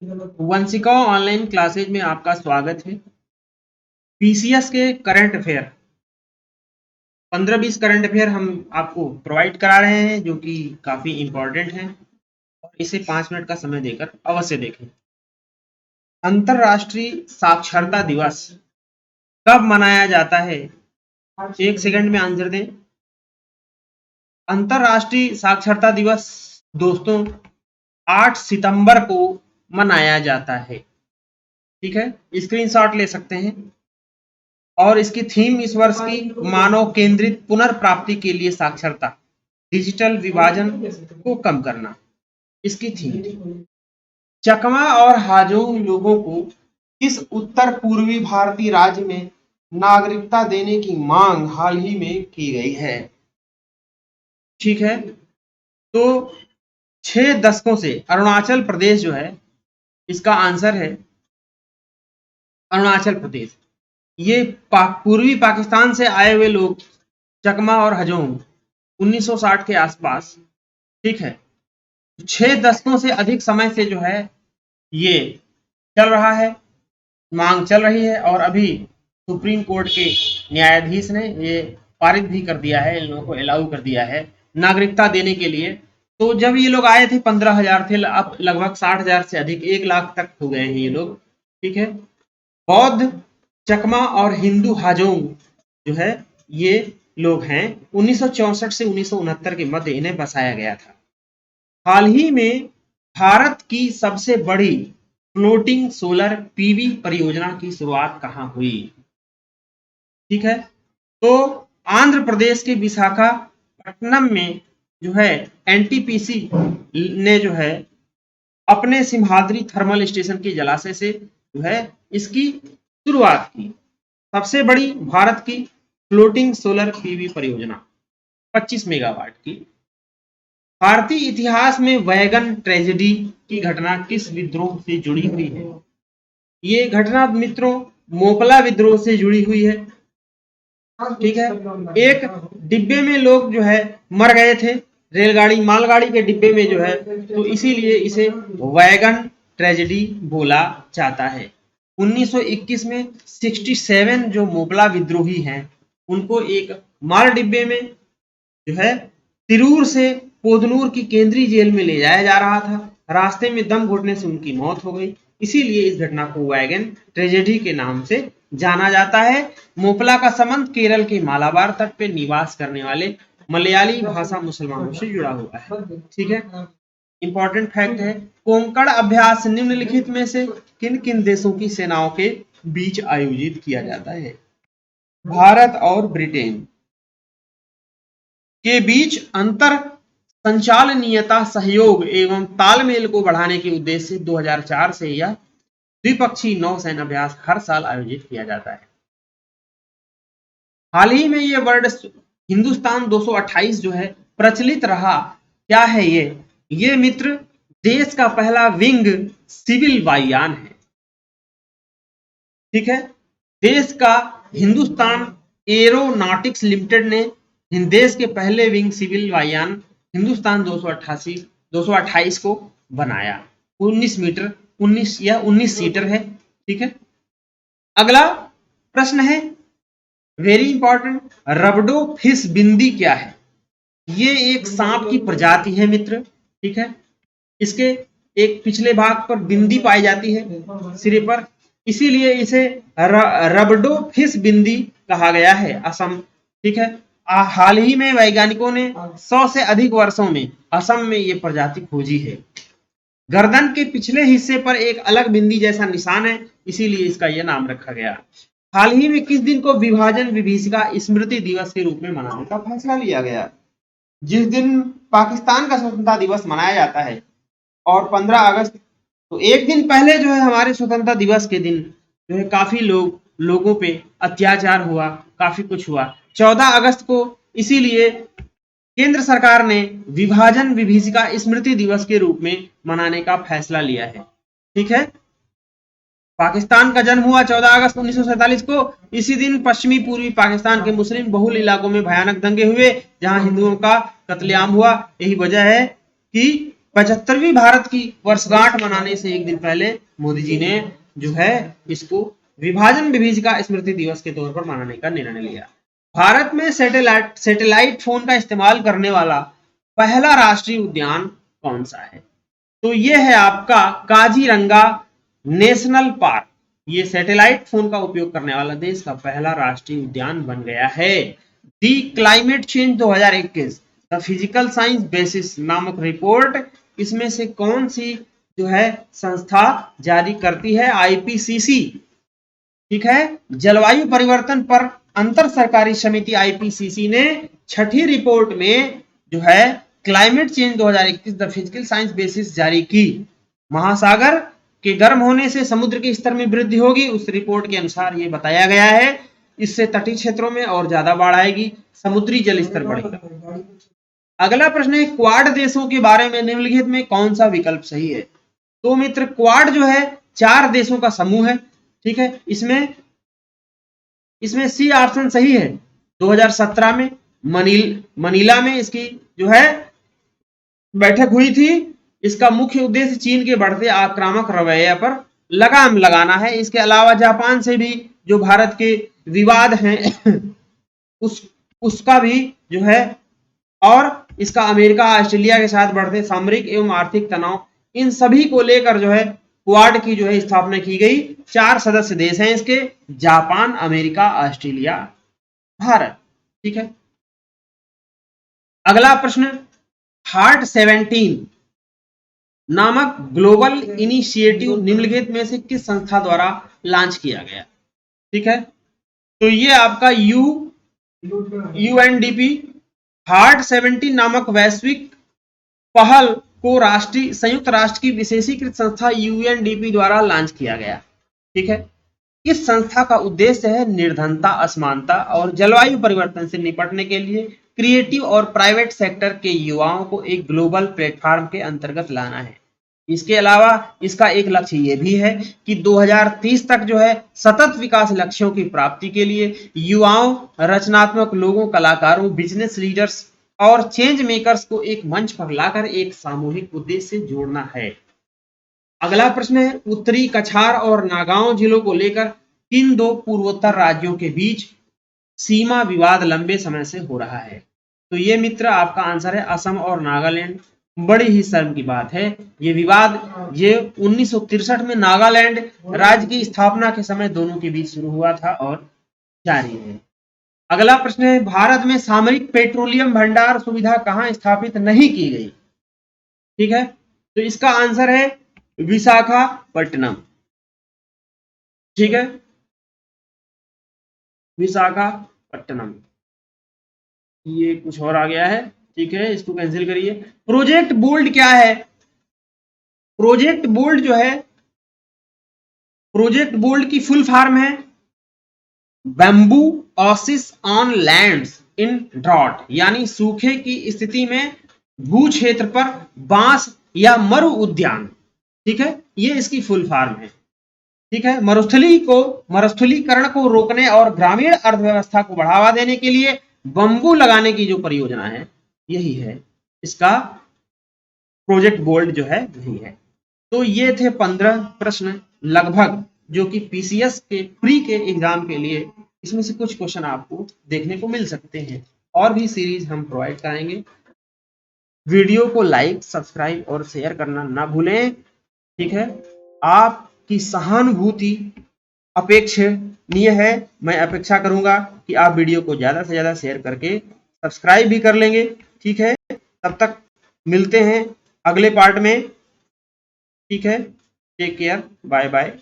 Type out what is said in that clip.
Vanshika online classes में आपका स्वागत है। पीसीएस के करंट अफेयर 15-20 करंट अफेयर हम आपको प्रोवाइड करा रहे हैं जो कि काफी इंपॉर्टेंट हैं और इसे 5 मिनट का समय देकर अवश्य देखें। अंतरराष्ट्रीय साक्षरता दिवस कब मनाया जाता है? 1 सेकंड में आंसर दें। अंतरराष्ट्रीय साक्षरता दिवस दोस्तों 8 सितंबर को मनाया जाता है। ठीक है, स्क्रीनशॉट ले सकते हैं। और इसकी थीम इस वर्ष की मानव केंद्रित पुनर्प्राप्ति के लिए साक्षरता, डिजिटल विभाजन को कम करना, इसकी थीम थी। चकमा और हाजोंग लोगों को किस उत्तर पूर्वी भारतीय राज्य में नागरिकता देने की मांग हाल ही में की गई है? ठीक है, तो 6 दशकों से अरुणाचल प्रदेश जो है, इसका आंसर है अरुणाचल प्रदेश। ये पूर्वी पाकिस्तान से आए हुए लोग चकमा और हजोंग 1960 के आसपास, ठीक है, 6 दशकों से अधिक समय से जो है ये चल रहा है, मांग चल रही है और अभी सुप्रीम कोर्ट के न्यायाधीश ने ये पारित भी कर दिया है, इन लोगों को अलाउ कर दिया है नागरिकता देने के लिए। तो जब ये लोग आए थे 15,000 थे, अब लगभग 60,000 से अधिक 1 लाख तक हो गए हैं ये लोग। ठीक है, बौद्ध, चकमा और हिंदू हाजोंग जो है ये लोग हैं। 1964 से 1969 के मध्य इन्हें बसाया गया था। हाल ही में भारत की सबसे बड़ी फ्लोटिंग सोलर पीवी परियोजना की शुरुआत कहां हुई? ठीक है, तो आंध्र प्रदेश के विशाखापट्टनम में जो है एनटीपीसी ने जो है अपने सिम्हाद्री थर्मल स्टेशन के जलाशय से जो है इसकी शुरुआत की। सबसे बड़ी भारत की फ्लोटिंग सोलर पीवी परियोजना 25 मेगावाट की। भारतीय इतिहास में वैगन ट्रेजेडी की घटना किस विद्रोह से जुड़ी हुई है? ये घटना मित्रों मोपला विद्रोह से जुड़ी हुई है। ठीक है, एक डिब्बे में लोग जो है मर गए थे, रेलगाड़ी मालगाड़ी के डिब्बे में जो है, तो इसीलिए इसे वैगन ट्रेजेडी बोला जाता है। 1921 में 67 जो मोपला विद्रोही हैं उनको एक माल डिब्बे में जो है तिरूर से पोदनूर की केंद्रीय जेल में ले जाया जा रहा था। रास्ते में दम घुटने से उनकी मौत हो गई, इसीलिए इस घटना को वैगन ट्रेजेडी के नाम से जाना जाता है। मोपला का संबंध केरल के मालाबार तट पे निवास करने वाले मलयाली भाषा मुसलमानों से जुड़ा हुआ है। ठीक है, इंपॉर्टेंट फैक्ट है, कोंकण अभ्यास निम्नलिखित में से किन किन देशों की सेनाओं के बीच आयोजित किया जाता है? भारत और ब्रिटेन के बीच अंतर संचालनीयता, सहयोग एवं तालमेल को बढ़ाने के उद्देश्य से 2004 से यह द्विपक्षीय नौसैन्य अभ्यास हर साल आयोजित किया जाता है। हाल ही में ये वर्ड हिंदुस्तान 228 जो है प्रचलित रहा। क्या है ये मित्र देश का पहला विंग सिविल वायुयान है। ठीक है, देश का हिंदुस्तान एरोनॉटिक्स लिमिटेड ने देश के पहले विंग सिविल वायुयान हिंदुस्तान 228 को बनाया। 19 मीटर 19 सीटर है। ठीक है, अगला प्रश्न है वेरी इंपॉर्टेंट, रबडो फिश बिंदी क्या है? ये एक सांप की प्रजाति है मित्र। ठीक है, इसके एक पिछले भाग पर बिंदी पाई जाती है सिरे पर, इसीलिए इसे रबडो फिश बिंदी कहा गया है। असम, ठीक है, हाल ही में वैज्ञानिकों ने 100 से अधिक वर्षों में असम में ये प्रजाति खोजी है। गर्दन के पिछले हिस्से पर एक अलग बिंदी जैसा निशान है, इसीलिए इसका यह नाम रखा गया। हाल ही में किस दिन को विभाजन विभीषिका स्मृति दिवस के रूप में मनाने का फैसला लिया गया? जिस दिन पाकिस्तान का स्वतंत्रता दिवस मनाया जाता है और 15 अगस्त, तो एक दिन पहले जो है हमारे स्वतंत्रता दिवस के दिन जो है काफी लोगों पे अत्याचार हुआ, काफी कुछ हुआ। 14 अगस्त को इसीलिए केंद्र सरकार ने विभाजन विभीषिका स्मृति दिवस के रूप में मनाने का फैसला लिया है। ठीक है, पाकिस्तान का जन्म हुआ 14 अगस्त 1947 को। इसी दिन पश्चिमी पूर्वी पाकिस्तान के मुस्लिम बहुल इलाकों में भयानक दंगे हुए जहां हिंदुओं का कत्लेआम हुआ। यही वजह है कि 75वीं भारत की वर्षगांठ मनाने से एक दिन पहले मोदी जी ने जो है इसको विभाजन विभीषिका स्मृति दिवस के तौर पर मनाने का निर्णय लिया। भारत में सैटेलाइट फोन का इस्तेमाल करने वाला पहला राष्ट्रीय उद्यान कौन सा है? तो ये है आपका काजीरंगा नेशनल पार्क। ये सैटेलाइट फोन का उपयोग करने वाला देश का पहला राष्ट्रीय उद्यान बन गया है। The climate change 2021 the physical science basis नामक रिपोर्ट इसमें से कौन सी जो है संस्था जारी करती है? आईपीसीसी। ठीक है, जलवायु परिवर्तन पर अंतर सरकारी समिति आईपीसीसी ने छठी रिपोर्ट में जो है climate change 2021 the physical science basis जारी की। महासागर के गर्म होने से समुद्र के स्तर में वृद्धि होगी, उस रिपोर्ट के अनुसार ये बताया गया है। इससे तटीय क्षेत्रों में और ज्यादा बाढ़ आएगी, समुद्री जल स्तर बढ़ेगा। अगला प्रश्न है क्वाड देशों के बारे में निम्नलिखित में कौन सा विकल्प सही है? तो मित्र क्वाड जो है 4 देशों का समूह है। ठीक है, इसमें सी ऑप्शन सही है। 2017 में मनीला में इसकी जो है बैठक हुई थी। इसका मुख्य उद्देश्य चीन के बढ़ते आक्रामक रवैये पर लगाम लगाना है। इसके अलावा जापान से भी जो भारत के विवाद हैं उसका भी जो है, और इसका अमेरिका ऑस्ट्रेलिया के साथ बढ़ते सामरिक एवं आर्थिक तनाव, इन सभी को लेकर जो है क्वाड की जो है स्थापना की गई। 4 सदस्य देश हैं इसके, जापान, अमेरिका, ऑस्ट्रेलिया, भारत। ठीक है, अगला प्रश्न हार्ट 17 नामक ग्लोबल इनिशिएटिव निम्नलिखित में से किस संस्था द्वारा लॉन्च किया गया? ठीक है, तो ये आपका यूएनडीपी हार्ट 17 नामक वैश्विक पहल को संयुक्त राष्ट्र की विशेषीकृत संस्था यूएनडीपी द्वारा लॉन्च किया गया। ठीक है, इस संस्था का उद्देश्य है निर्धनता, असमानता और जलवायु परिवर्तन से निपटने के लिए क्रिएटिव और प्राइवेट सेक्टर के युवाओं को एक ग्लोबल प्लेटफॉर्म के अंतर्गत लाना है। इसके अलावा इसका एक लक्ष्य ये भी है कि 2030 तक जो है सतत विकास लक्ष्यों की प्राप्ति के लिए युवाओं, रचनात्मक लोगों, कलाकारों, बिजनेस लीडर्स और चेंज मेकर्स को एक मंच पर लाकर एक सामूहिक उद्देश्य से जोड़ना है। अगला प्रश्न है उत्तरी कछार और नागांव जिलों को लेकर किन 2 पूर्वोत्तर राज्यों के बीच सीमा विवाद लंबे समय से हो रहा है? तो ये मित्र आपका आंसर है असम और नागालैंड। बड़ी ही शर्म की बात है, ये विवाद ये 1963 में नागालैंड राज्य की स्थापना के समय दोनों के बीच शुरू हुआ था और जारी है। अगला प्रश्न है भारत में सामरिक पेट्रोलियम भंडार सुविधा कहां स्थापित नहीं की गई? ठीक है, तो इसका आंसर है विशाखापट्टनम। ठीक है, विशाखापट्टनम। ये कुछ और आ गया है। ठीक है, इसको कैंसिल करिए। प्रोजेक्ट बोल्ड क्या है? प्रोजेक्ट बोल्ड जो है, प्रोजेक्ट बोल्ड की फुल फॉर्म है bamboo oasis on lands in drought, यानी सूखे की स्थिति में भू क्षेत्र पर बांस या मरु उद्यान। ठीक है, ये इसकी फुल फॉर्म है। ठीक है, मरुस्थलीकरण को रोकने और ग्रामीण अर्थव्यवस्था को बढ़ावा देने के लिए बंबू लगाने की जो परियोजना है यही है इसका प्रोजेक्ट बोल्ड जो है यही है। तो ये थे 15 प्रश्न लगभग जो कि पीसीएस के प्री के एग्जाम के लिए इसमें से कुछ क्वेश्चन आपको देखने को मिल सकते हैं। और भी सीरीज हम प्रोवाइड कराएंगे। वीडियो को लाइक, सब्सक्राइब और शेयर करना ना भूलें। ठीक है, आपकी सहानुभूति अपेक्षणीय है। मैं अपेक्षा करूंगा कि आप वीडियो को ज्यादा से ज्यादा शेयर करके सब्सक्राइब भी कर लेंगे। ठीक है, तब तक मिलते हैं अगले पार्ट में। ठीक है, टेक केयर, बाय बाय।